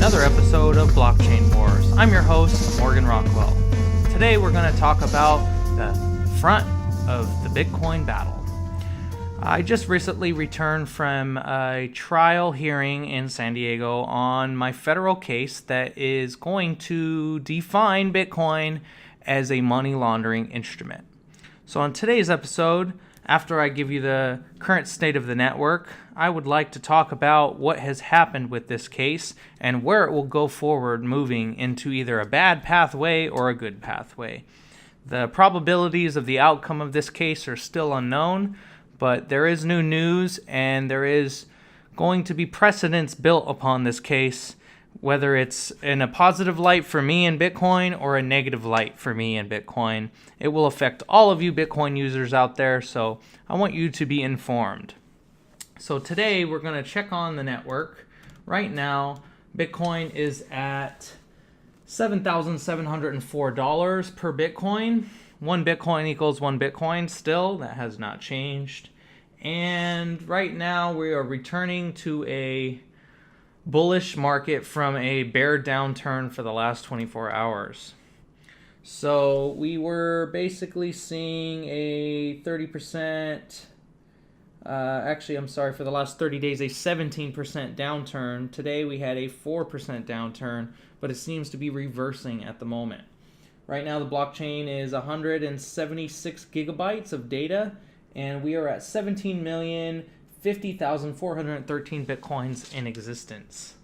another episode of Blockchain Wars. I'm your host, Morgan Rockwell. Today we're going to talk about the front of the Bitcoin battle. I just recently returned from a trial hearing in San Diego on my federal case that is going to define Bitcoin as a money laundering instrument. So on today's episode, after I give you the current state of the network, I would like to talk about what has happened with this case and where it will go forward, moving into either a bad pathway or a good pathway. The probabilities of the outcome of this case are still unknown, but there is new news and there is going to be precedents built upon this case, whether it's in a positive light for me in Bitcoin or a negative light for me in Bitcoin. It will affect all of you Bitcoin users out there, so I want you to be informed. So today we're going to check on the network. Right now, Bitcoin is at $7,704 per Bitcoin. 1 Bitcoin equals 1 Bitcoin still. That has not changed. And right now we are returning to a bullish market from a bear downturn for the last 24 hours. So we were basically seeing a 30%, for the last 30 days, a 17% downturn. Today we had a 4% downturn, but it seems to be reversing at the moment. Right now the blockchain is 176 gigabytes of data, and we are at 17,050,413 Bitcoins in existence.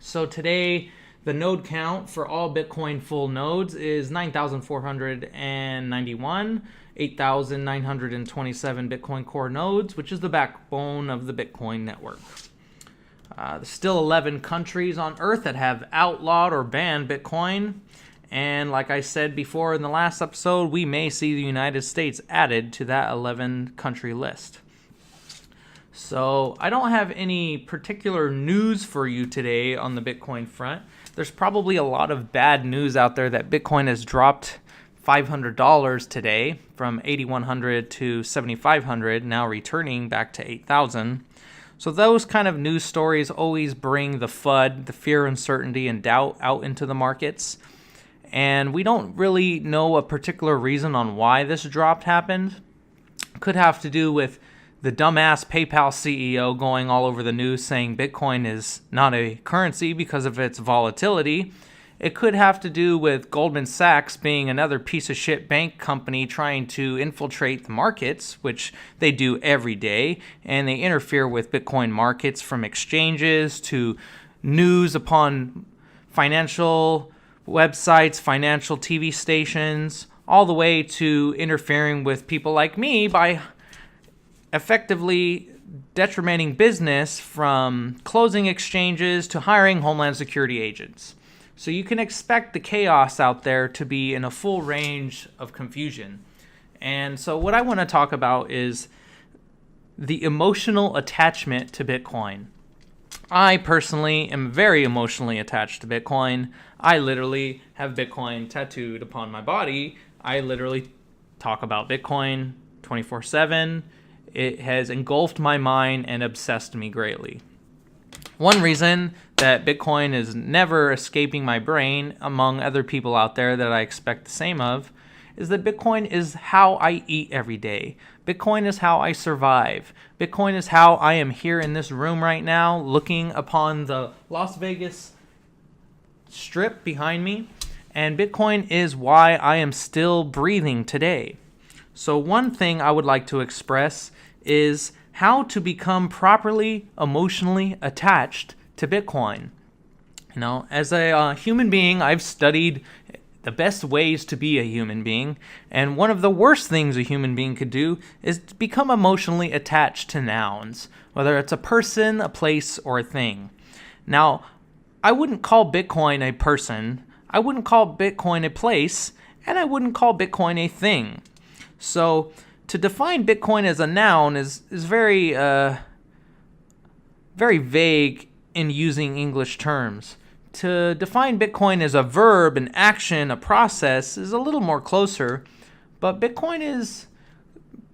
So today, the node count for all Bitcoin full nodes is 9,491, 8,927 Bitcoin core nodes, which is the backbone of the Bitcoin network. There's still 11 countries on Earth that have outlawed or banned Bitcoin. And like I said before in the last episode, we may see the United States added to that 11 country list. So I don't have any particular news for you today on the Bitcoin front. There's probably a lot of bad news out there that Bitcoin has dropped $500 today from $8,100 to $7,500, now returning back to $8,000. So those kind of news stories always bring the FUD, the fear, uncertainty, and doubt out into the markets. And we don't really know a particular reason on why this drop happened. Could have to do with the dumbass PayPal CEO going all over the news saying Bitcoin is not a currency because of its volatility. It could have to do with Goldman Sachs being another piece of shit bank company trying to infiltrate the markets, which they do every day, and they interfere with Bitcoin markets from exchanges to news upon financial websites, financial TV stations, all the way to interfering with people like me by effectively detrimenting business from closing exchanges to hiring Homeland Security agents. So you can expect the chaos out there to be in a full range of confusion. And so what I want to talk about is the emotional attachment to Bitcoin. I personally am very emotionally attached to Bitcoin. I literally have Bitcoin tattooed upon my body. I literally talk about Bitcoin 24/7. It has engulfed my mind and obsessed me greatly. One reason that Bitcoin is never escaping my brain, among other people out there that I expect the same of, is that Bitcoin is how I eat every day. Bitcoin is how I survive. Bitcoin is how I am here in this room right now, looking upon the Las Vegas Strip behind me. And Bitcoin is why I am still breathing today. So one thing I would like to express is how to become properly emotionally attached to Bitcoin. You know, as a human being, I've studied the best ways to be a human being, and one of the worst things a human being could do is to become emotionally attached to nouns, whether it's a person, a place, or a thing. Now, I wouldn't call Bitcoin a person, I wouldn't call Bitcoin a place, and I wouldn't call Bitcoin a thing. So to define Bitcoin as a noun is very vague in using English terms. To define Bitcoin as a verb, an action, a process is a little more closer, but Bitcoin is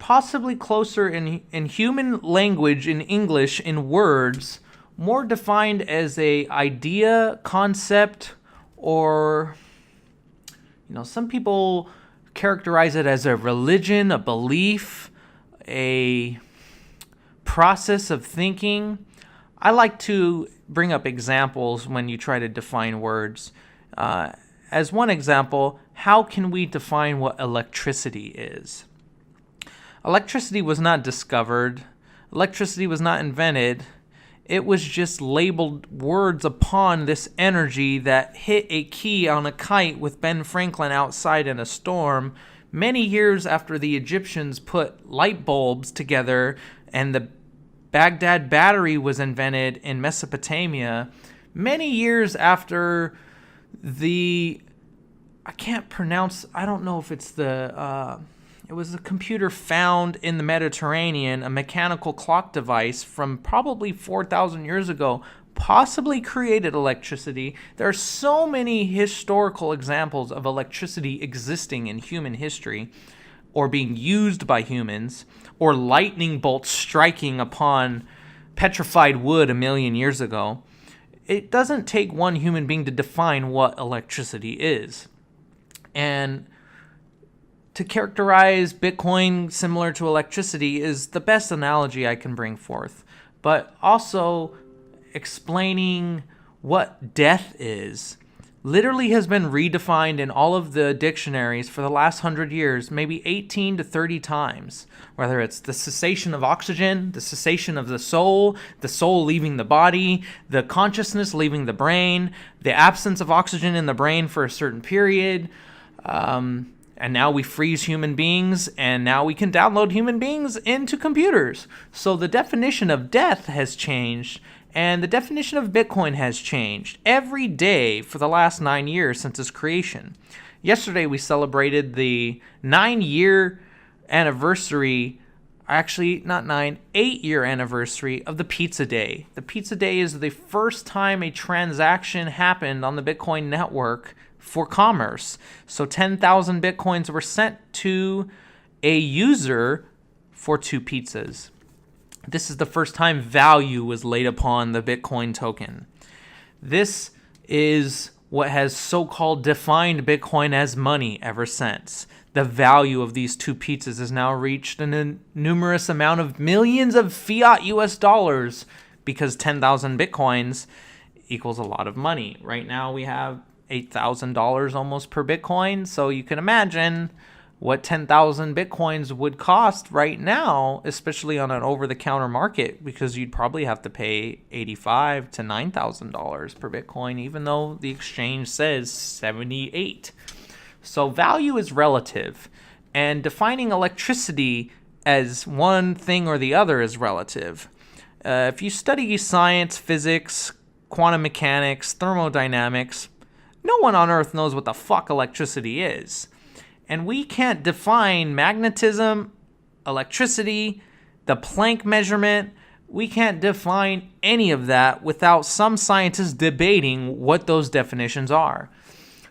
possibly closer in human language, in English, in words, more defined as a idea, concept, or some people characterize it as a religion, a belief, a process of thinking. I like to bring up examples when you try to define words. As one example, how can we define what electricity is? Electricity was not discovered. Electricity was not invented. It was just labeled words upon this energy that hit a key on a kite with Ben Franklin outside in a storm many years after the Egyptians put light bulbs together and the Baghdad battery was invented in Mesopotamia, many years after I don't know if it's it was a computer found in the Mediterranean, a mechanical clock device from probably 4,000 years ago, possibly created electricity. There are so many historical examples of electricity existing in human history, or being used by humans, or lightning bolts striking upon petrified wood a million years ago. It doesn't take one human being to define what electricity is. And to characterize Bitcoin similar to electricity is the best analogy I can bring forth. But also explaining what death is literally has been redefined in all of the dictionaries for the last 100 years, maybe 18 to 30 times. Whether it's the cessation of oxygen, the cessation of the soul leaving the body, the consciousness leaving the brain, the absence of oxygen in the brain for a certain period, and now we freeze human beings, and now we can download human beings into computers. So the definition of death has changed, and the definition of Bitcoin has changed every day for the last 9 years since its creation. Yesterday we celebrated the 9-year anniversary, actually not 9, 8-year anniversary of the Pizza Day. The Pizza Day is the first time a transaction happened on the Bitcoin network for commerce. So 10,000 Bitcoins were sent to a user for 2 pizzas. This is the first time value was laid upon the Bitcoin token. This is what has so-called defined Bitcoin as money ever since. The value of these 2 pizzas has now reached a numerous amount of millions of fiat US dollars because 10,000 Bitcoins equals a lot of money. Right now we have $8,000 almost per Bitcoin. So you can imagine what 10,000 Bitcoins would cost right now, especially on an over-the-counter market, because you'd probably have to pay $85,000 to $9,000 per Bitcoin, even though the exchange says 78. So value is relative, and defining electricity as one thing or the other is relative. If you study science, physics, quantum mechanics, thermodynamics, no one on Earth knows what the fuck electricity is. And we can't define magnetism, electricity, the Planck measurement. We can't define any of that without some scientists debating what those definitions are.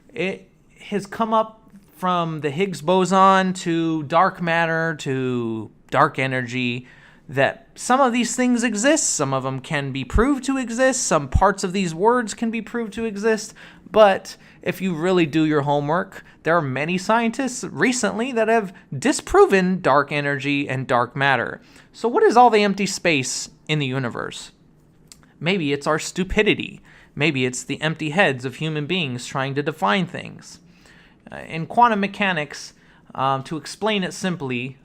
It has come up from the Higgs boson to dark matter to dark energy, that some of these things exist, some of them can be proved to exist, some parts of these words can be proved to exist, but if you really do your homework, there are many scientists recently that have disproven dark energy and dark matter. So what is all the empty space in the universe? Maybe it's our stupidity. Maybe it's the empty heads of human beings trying to define things. In quantum mechanics, to explain it simply,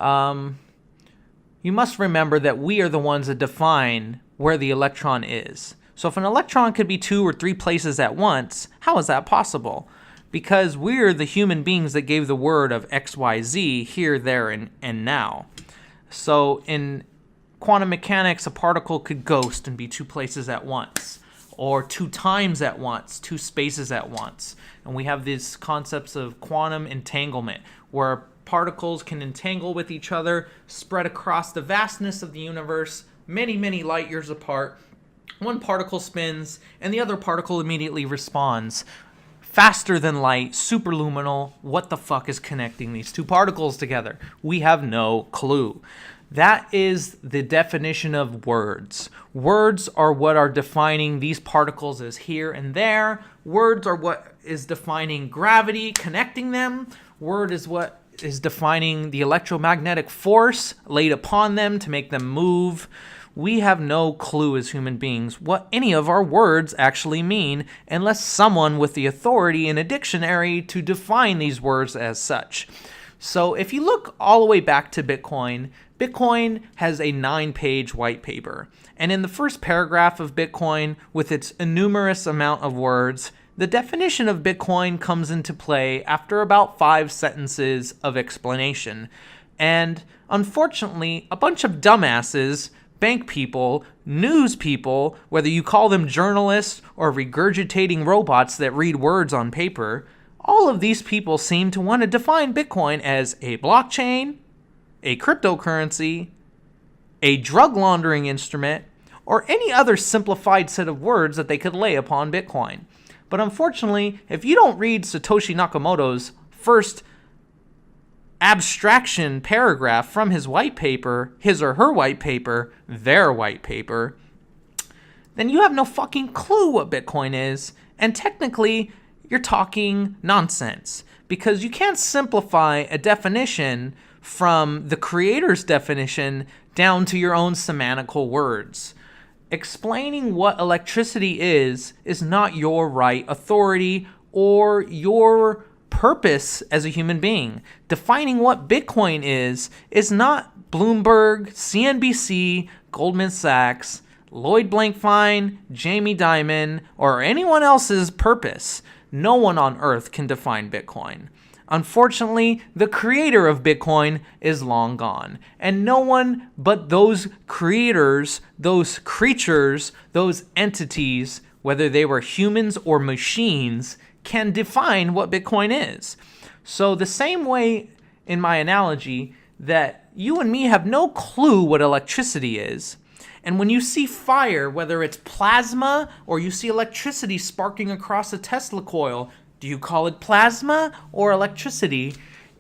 you must remember that we are the ones that define where the electron is. So if an electron could be 2 or 3 places at once, how is that possible? Because we're the human beings that gave the word of XYZ, here, there, and now. So in quantum mechanics, a particle could ghost and be 2 places at once, or 2 times at once, 2 spaces at once. And we have these concepts of quantum entanglement, where particles can entangle with each other, spread across the vastness of the universe, many, many light years apart. One particle spins, and the other particle immediately responds. Faster than light, superluminal. What the fuck is connecting these 2 particles together? We have no clue. That is the definition of words. Words are what are defining these particles as here and there. Words are what is defining gravity, connecting them. Word is what is defining the electromagnetic force laid upon them to make them move. We have no clue as human beings what any of our words actually mean unless someone with the authority in a dictionary to define these words as such. So if you look all the way back to Bitcoin, Bitcoin has a 9-page white paper. And in the first paragraph of Bitcoin, with its numerous amount of words, the definition of Bitcoin comes into play after about 5 sentences of explanation. And unfortunately, a bunch of dumbasses, bank people, news people, whether you call them journalists or regurgitating robots that read words on paper, all of these people seem to want to define Bitcoin as a blockchain, a cryptocurrency, a drug laundering instrument, or any other simplified set of words that they could lay upon Bitcoin. But unfortunately, if you don't read Satoshi Nakamoto's first abstraction paragraph from his white paper, his or her white paper, their white paper, then you have no fucking clue what Bitcoin is, and technically, you're talking nonsense, because you can't simplify a definition from the creator's definition down to your own semantical words. Explaining what electricity is not your right, authority, or your purpose as a human being. Defining what Bitcoin is not Bloomberg, CNBC, Goldman Sachs, Lloyd Blankfein, Jamie Dimon, or anyone else's purpose. No one on earth can define Bitcoin. Unfortunately, the creator of Bitcoin is long gone, and no one but those creators, those creatures, those entities, whether they were humans or machines, can define what Bitcoin is. So the same way in my analogy that you and me have no clue what electricity is, and when you see fire, whether it's plasma or you see electricity sparking across a Tesla coil, do you call it plasma or electricity?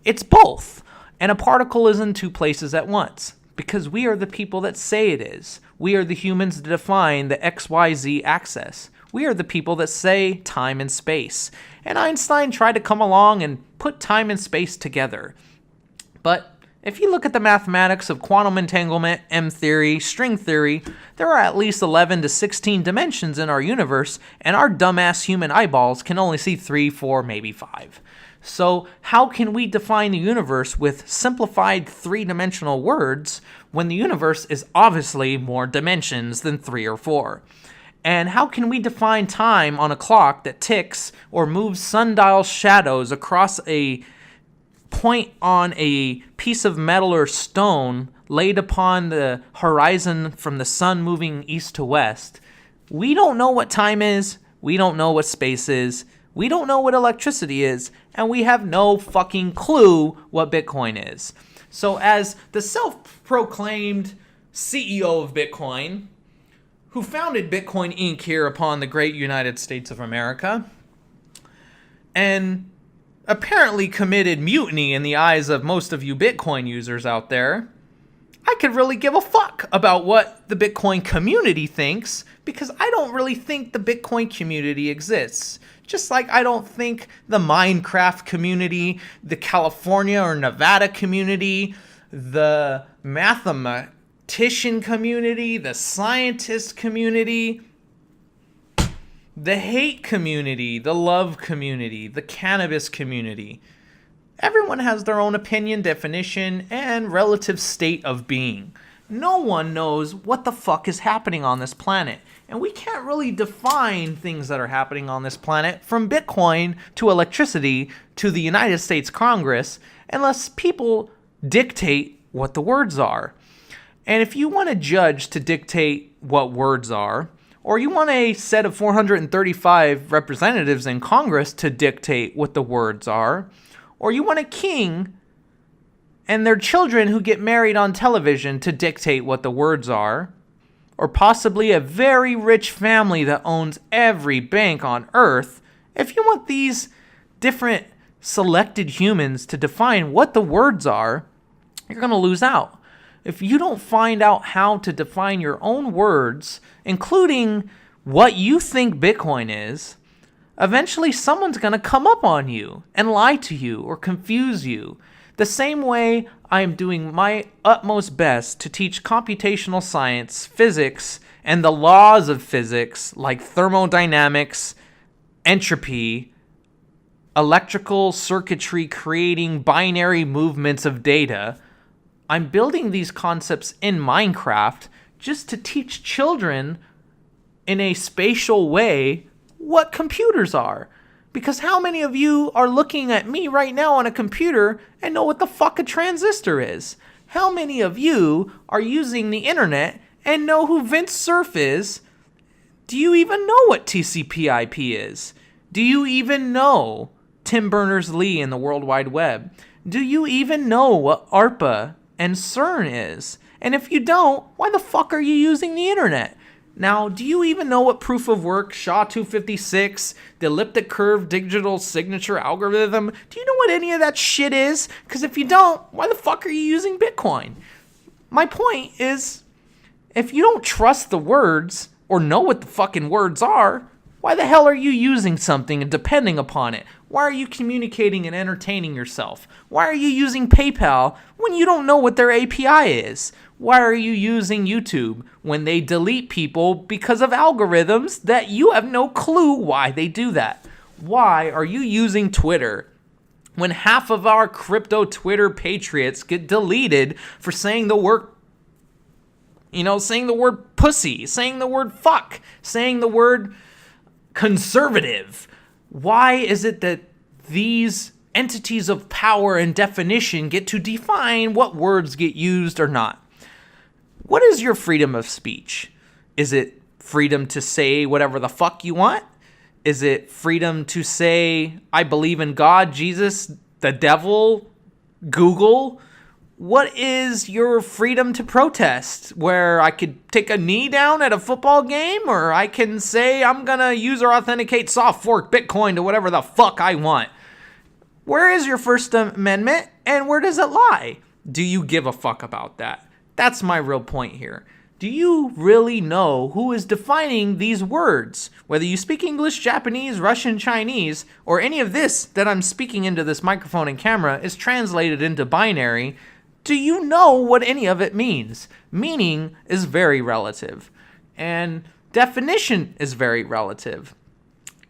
It's both. And a particle is in 2 places at once, because we are the people that say it is. We are the humans that define the XYZ axis. We are the people that say time and space. And Einstein tried to come along and put time and space together. But if you look at the mathematics of quantum entanglement, M theory, string theory, there are at least 11 to 16 dimensions in our universe, and our dumbass human eyeballs can only see 3, 4, maybe 5. So how can we define the universe with simplified 3-dimensional words when the universe is obviously more dimensions than 3 or 4? And how can we define time on a clock that ticks or moves sundial shadows across a point on a piece of metal or stone laid upon the horizon from the sun moving east to west? We don't know what time is. We don't know what space is. We don't know what electricity is. And we have no fucking clue what Bitcoin is. So as the self-proclaimed CEO of Bitcoin, who founded Bitcoin Inc. here upon the great United States of America, and apparently committed mutiny in the eyes of most of you Bitcoin users out there, I could really give a fuck about what the Bitcoin community thinks, because I don't really think the Bitcoin community exists. Just like I don't think the Minecraft community, the California or Nevada community, the mathematician community, the scientist community, the hate community, the love community, the cannabis community. Everyone has their own opinion, definition, and relative state of being. No one knows what the fuck is happening on this planet. And we can't really define things that are happening on this planet, from Bitcoin to electricity to the United States Congress, unless people dictate what the words are. And if you want a judge to dictate what words are, or you want a set of 435 representatives in Congress to dictate what the words are, or you want a king and their children who get married on television to dictate what the words are, or possibly a very rich family that owns every bank on earth, if you want these different selected humans to define what the words are, you're going to lose out. if you don't find out how to define your own words, including what you think Bitcoin is, eventually someone's going to come up on you and lie to you or confuse you. The same way I am doing my utmost best to teach computational science, physics, and the laws of physics like thermodynamics, entropy, electrical circuitry creating binary movements of data. I'm building these concepts in Minecraft just to teach children in a spatial way what computers are. Because how many of you are looking at me right now on a computer and know what the fuck a transistor is? How many of you are using the internet and know who Vince Cerf is? Do you even know what TCP/IP is? Do you even know Tim Berners-Lee in the World Wide Web? Do you even know what ARPA and CERN is? And if you don't, why the fuck are you using the internet? Now, do you even know what proof of work, SHA-256, the elliptic curve digital signature algorithm? Do you know what any of that shit is? Because if you don't, why the fuck are you using Bitcoin? My point is, if you don't trust the words or know what the fucking words are, why the hell are you using something and depending upon it? Why are you communicating and entertaining yourself? Why are you using PayPal when you don't know what their API is? Why are you using YouTube when they delete people because of algorithms that you have no clue why they do that? Why are you using Twitter when half of our crypto Twitter patriots get deleted for saying the word, saying the word pussy, saying the word fuck, saying the word conservative? Why is it that these entities of power and definition get to define what words get used or not? What is your freedom of speech? Is it freedom to say whatever the fuck you want? Is it freedom to say, I believe in God, Jesus, the devil, Google? What is your freedom to protest? Where I could take a knee down at a football game, or I can say I'm gonna user authenticate soft fork Bitcoin to whatever the fuck I want. Where is your First Amendment, and where does it lie? Do you give a fuck about that? That's my real point here. Do you really know who is defining these words? Whether you speak English, Japanese, Russian, Chinese, or any of this that I'm speaking into this microphone and camera is translated into binary, do you know what any of it means? Meaning is very relative, and definition is very relative.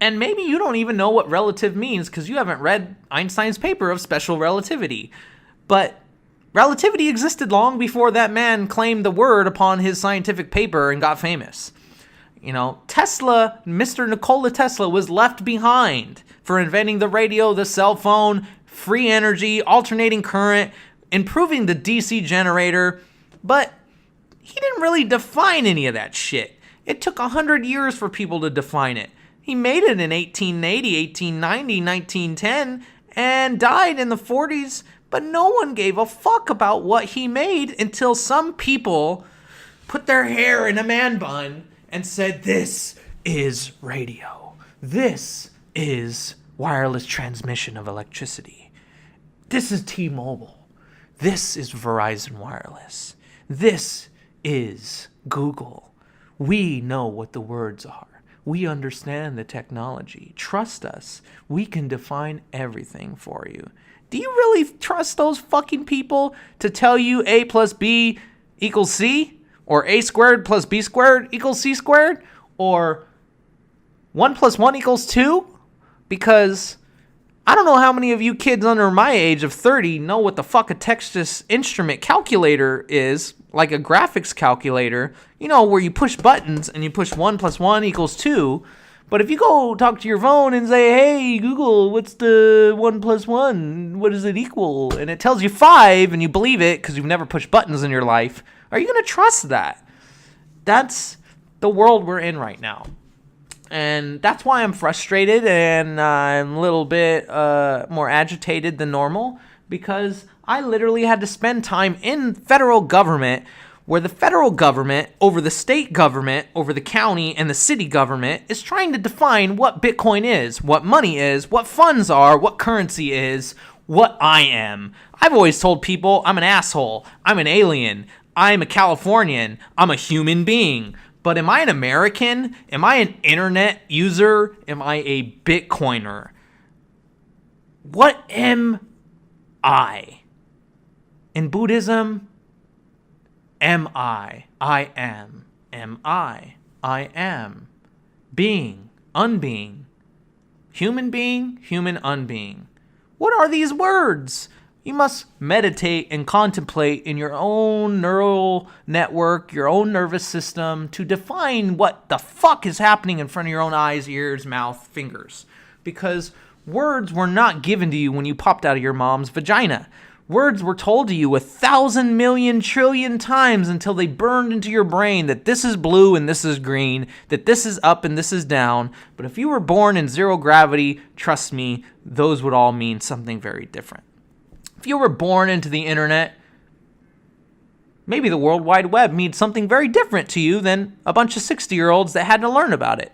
And maybe you don't even know what relative means because you haven't read Einstein's paper of special relativity. But relativity existed long before that man claimed the word upon his scientific paper and got famous. Tesla, Mr. Nikola Tesla, was left behind for inventing the radio, the cell phone, free energy, alternating current, improving the DC generator, but he didn't really define any of that shit. It took 100 years for people to define it. He made it in 1880, 1890, 1910, and died in the 40s, but no one gave a fuck about what he made until some people put their hair in a man bun and said, this is radio. This is wireless transmission of electricity. This is T-Mobile. This is Verizon Wireless. This is Google. We know what the words are. We understand the technology. Trust us. We can define everything for you. Do you really trust those fucking people to tell you A plus B equals C? Or A squared plus B squared equals C squared? Or 1 plus 1 equals 2? Because I don't know how many of you kids under my age of 30 know what the fuck a Texas Instrument calculator is, like a graphics calculator, where you push buttons and you push 1 plus 1 equals 2. But if you go talk to your phone and say, hey, Google, what's the 1 plus 1? What does it equal? And it tells you 5 and you believe it because you've never pushed buttons in your life. Are you going to trust that? That's the world we're in right now. And that's why I'm frustrated and I'm a little bit more agitated than normal, because I literally had to spend time in federal government where the federal government over the state government, over the county and the city government is trying to define what Bitcoin is, what money is, what funds are, what currency is, what I am. I've always told people I'm an asshole. I'm an alien. I'm a Californian. I'm a human being. But am I an American? Am I an internet user? Am I a Bitcoiner? What am I? In Buddhism, am I? I am. Am I? I am. Being, unbeing. Human being, human unbeing. What are these words? You must meditate and contemplate in your own neural network, your own nervous system, to define what the fuck is happening in front of your own eyes, ears, mouth, fingers. Because words were not given to you when you popped out of your mom's vagina. Words were told to you 1,000 million trillion times until they burned into your brain that this is blue and this is green, that this is up and this is down. But if you were born in zero gravity, trust me, those would all mean something very different. If you were born into the internet, maybe the World Wide Web means something very different to you than a bunch of 60-year-olds that had to learn about it.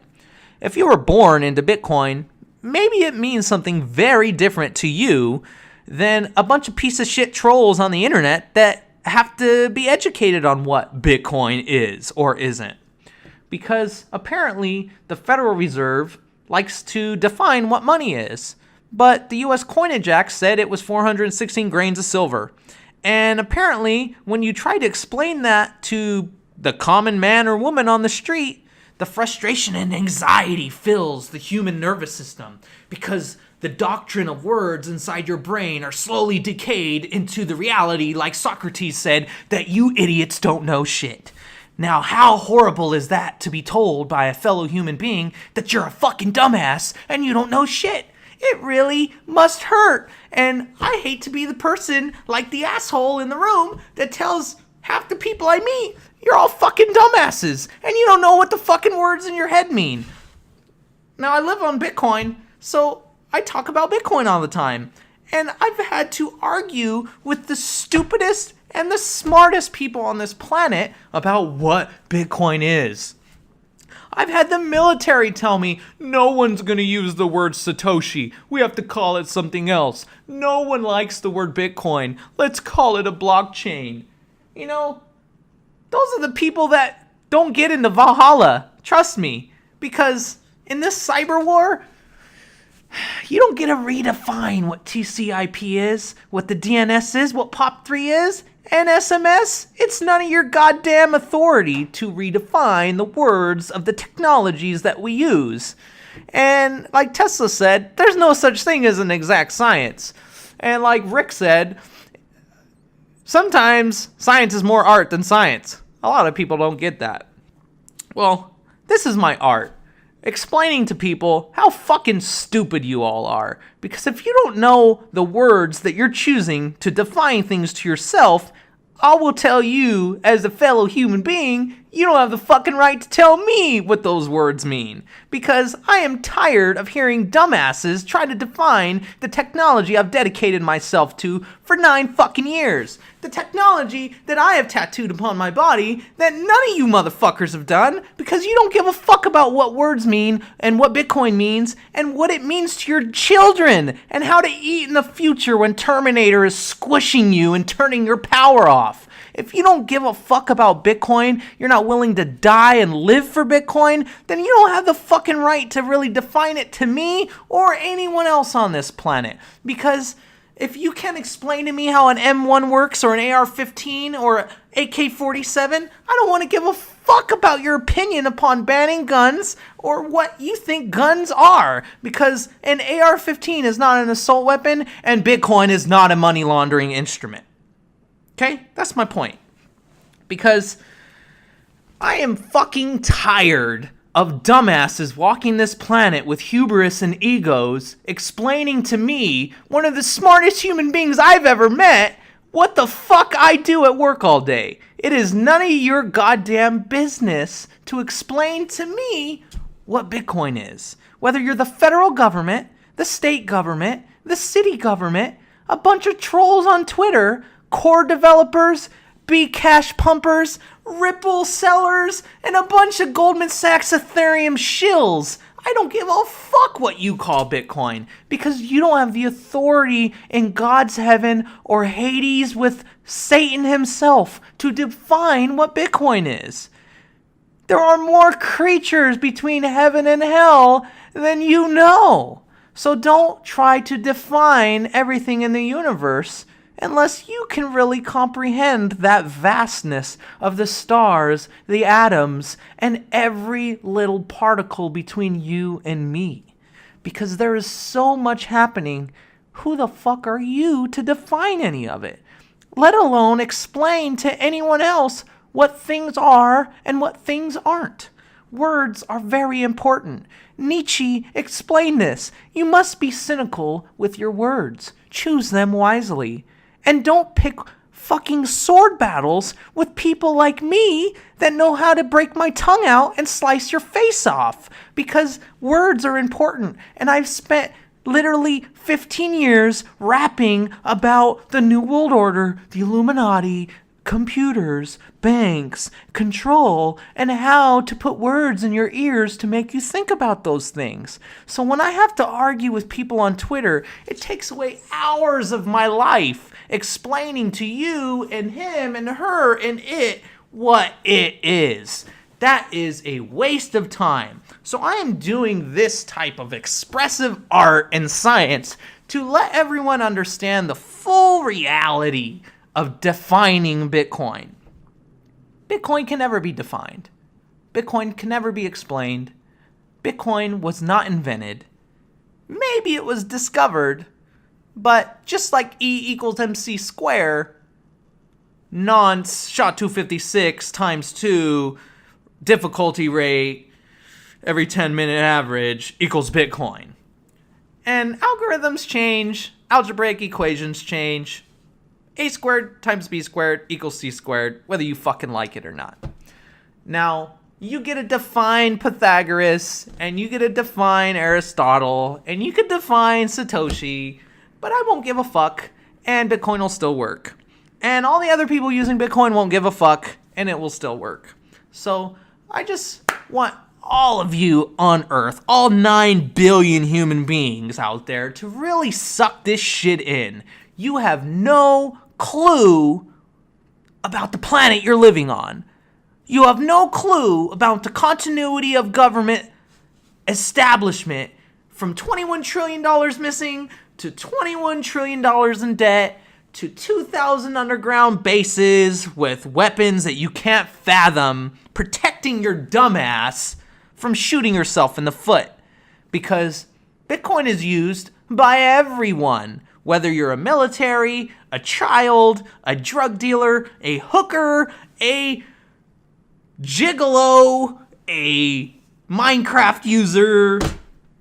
If you were born into Bitcoin, maybe it means something very different to you than a bunch of piece of shit trolls on the internet that have to be educated on what Bitcoin is or isn't. Because apparently the Federal Reserve likes to define what money is. But the U.S. Coinage Act said it was 416 grains of silver. And apparently, when you try to explain that to the common man or woman on the street, the frustration and anxiety fills the human nervous system because the doctrine of words inside your brain are slowly decayed into the reality, like Socrates said, that you idiots don't know shit. Now, how horrible is that to be told by a fellow human being that you're a fucking dumbass and you don't know shit? It really must hurt. And I hate to be the person like the asshole in the room that tells half the people I meet, you're all fucking dumbasses and you don't know what the fucking words in your head mean. Now, I live on Bitcoin, so I talk about Bitcoin all the time. And I've had to argue with the stupidest and the smartest people on this planet about what Bitcoin is. I've had the military tell me, no one's going to use the word Satoshi. We have to call it something else. No one likes the word Bitcoin. Let's call it a blockchain. You know, those are the people that don't get into Valhalla. Trust me. Because in this cyber war, you don't get to redefine what TCP is, what the DNS is, what POP3 is. And SMS, it's none of your goddamn authority to redefine the words of the technologies that we use. And like Tesla said, there's no such thing as an exact science. And like Rick said, sometimes science is more art than science. A lot of people don't get that. Well, this is my art. Explaining to people how fucking stupid you all are. Because if you don't know the words that you're choosing to define things to yourself, I will tell you, as a fellow human being, you don't have the fucking right to tell me what those words mean. Because I am tired of hearing dumbasses try to define the technology I've dedicated myself to for 9 fucking years. The technology that I have tattooed upon my body that none of you motherfuckers have done because you don't give a fuck about what words mean and what Bitcoin means and what it means to your children and how to eat in the future when Terminator is squishing you and turning your power off. If you don't give a fuck about Bitcoin, you're not willing to die and live for Bitcoin, then you don't have the fucking right to really define it to me or anyone else on this planet. Because if you can't explain to me how an M1 works or an AR-15 or an AK-47, I don't want to give a fuck about your opinion upon banning guns or what you think guns are. Because an AR-15 is not an assault weapon and Bitcoin is not a money laundering instrument. Okay? That's my point. Because I am fucking tired of dumbasses walking this planet with hubris and egos explaining to me, one of the smartest human beings I've ever met, what the fuck I do at work all day. It is none of your goddamn business to explain to me what Bitcoin is. Whether you're the federal government, the state government, the city government, a bunch of trolls on Twitter, core developers, Bcash pumpers, Ripple sellers, and a bunch of Goldman Sachs Ethereum shills. I don't give a fuck what you call Bitcoin, because you don't have the authority in God's heaven or Hades with Satan himself to define what Bitcoin is. There are more creatures between heaven and hell than you know. So don't try to define everything in the universe unless you can really comprehend that vastness of the stars, the atoms, and every little particle between you and me. Because there is so much happening, who the fuck are you to define any of it? Let alone explain to anyone else what things are and what things aren't. Words are very important. Nietzsche explained this. You must be cynical with your words. Choose them wisely. And don't pick fucking sword battles with people like me that know how to break my tongue out and slice your face off. Because words are important. And I've spent literally 15 years rapping about the New World Order, the Illuminati, computers, banks, control, and how to put words in your ears to make you think about those things. So when I have to argue with people on Twitter, it takes away hours of my life explaining to you and him and her and it what it is. That is a waste of time. So I am doing this type of expressive art and science to let everyone understand the full reality of defining Bitcoin. Bitcoin can never be defined. Bitcoin can never be explained. Bitcoin was not invented. Maybe it was discovered, but just like E equals MC square, nonce SHA-256 times 2 difficulty rate every 10-minute average equals Bitcoin. And algorithms change, algebraic equations change. A squared times B squared equals C squared, whether you fucking like it or not. Now, you get to define Pythagoras, and you get to define Aristotle, and you could define Satoshi, but I won't give a fuck, and Bitcoin will still work. And all the other people using Bitcoin won't give a fuck, and it will still work. So, I just want all of you on Earth, all 9 billion human beings out there, to really suck this shit in. You have no clue about the planet you're living on. You have no clue about the continuity of government establishment from $21 trillion missing to $21 trillion in debt to 2,000 underground bases with weapons that you can't fathom protecting your dumbass from shooting yourself in the foot. Because Bitcoin is used by everyone. Whether you're a military, a child, a drug dealer, a hooker, a gigolo, a Minecraft user,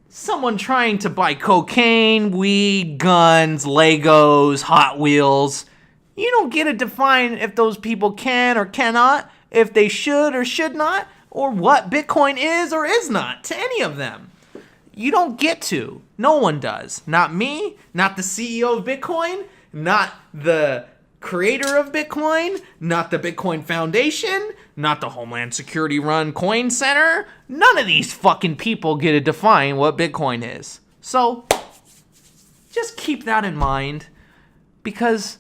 someone trying to buy cocaine, weed, guns, Legos, Hot Wheels. You don't get to define if those people can or cannot, if they should or should not, or what Bitcoin is or is not to any of them. You don't get to. No one does. Not me, not the CEO of Bitcoin, not the creator of Bitcoin, not the Bitcoin Foundation, not the Homeland Security run Coin Center. None of these fucking people get to define what Bitcoin is. So, just keep that in mind, because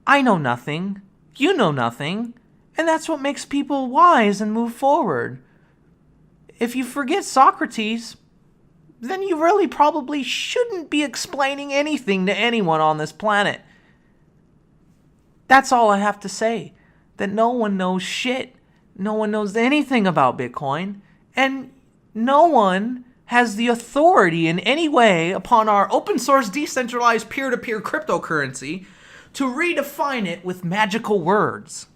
I know nothing, you know nothing, and that's what makes people wise and move forward. If you forget Socrates, then you really probably shouldn't be explaining anything to anyone on this planet. That's all I have to say. That no one knows shit. No one knows anything about Bitcoin. And no one has the authority in any way upon our open source decentralized peer-to-peer cryptocurrency to redefine it with magical words.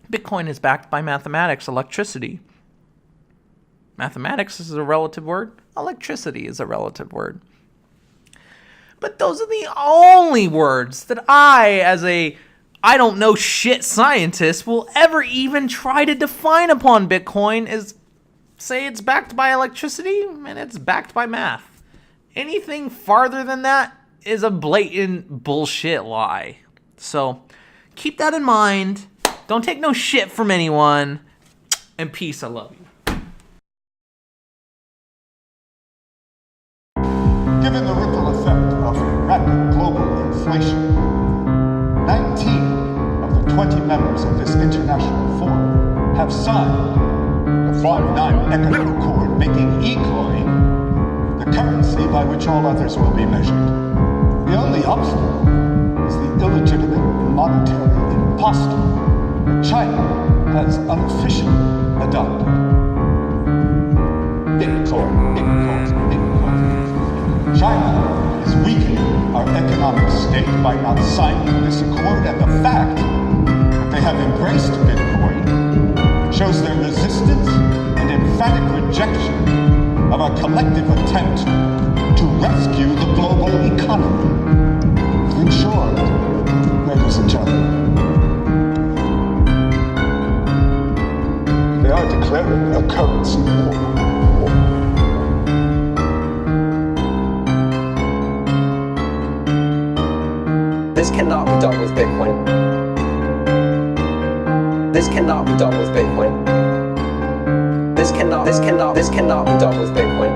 Bitcoin is backed by mathematics, electricity. Mathematics is a relative word. Electricity is a relative word. But those are the only words that I, as a I don't know shit scientist, will ever even try to define upon Bitcoin. Is say it's backed by electricity and it's backed by math. Anything farther than that is a blatant bullshit lie. So keep that in mind. Don't take no shit from anyone. And peace, I love you. members of this international forum have signed the 5-9 Economic Accord, making e-coin the currency by which all others will be measured. The only obstacle is the illegitimate monetary imposture that China has unofficially adopted. Bitcoin. China is weakening our economic state by not signing this accord, and the fact that they have embraced Bitcoin shows their resistance and emphatic rejection of our collective attempt to rescue the global economy. In short, ladies and gentlemen, they are declaring a currency war. This cannot be done with Bitcoin. This cannot be done with Bitcoin. This cannot be done with Bitcoin.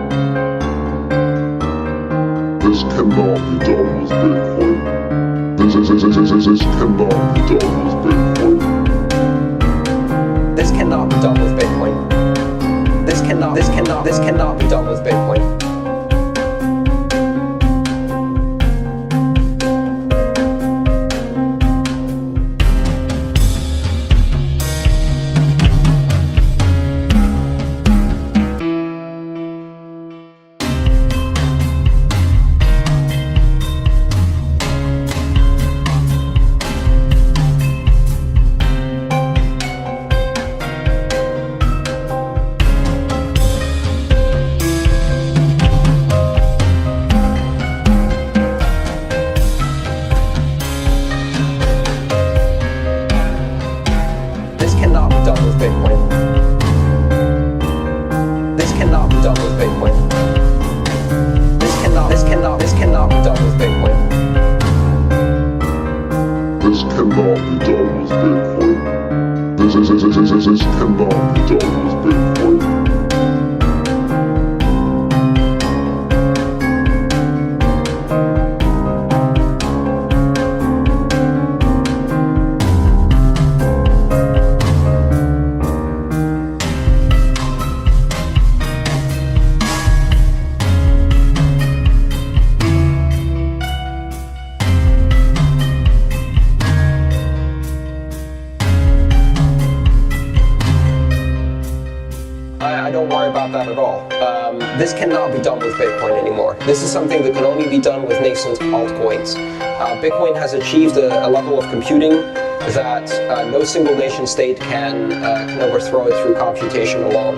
This cannot be done with Bitcoin. This cannot be done with Bitcoin. This cannot be done with Bitcoin. This cannot be done with Bitcoin. This cannot be done with Bitcoin. This cannot be done with Bitcoin. This cannot be done with Bitcoin. This cannot be done with Bitcoin. I don't worry about that at all. This cannot be done with Bitcoin anymore. This is something that can only be done with nascent altcoins. Bitcoin has achieved a level of computing that no single nation state can overthrow it through computation alone.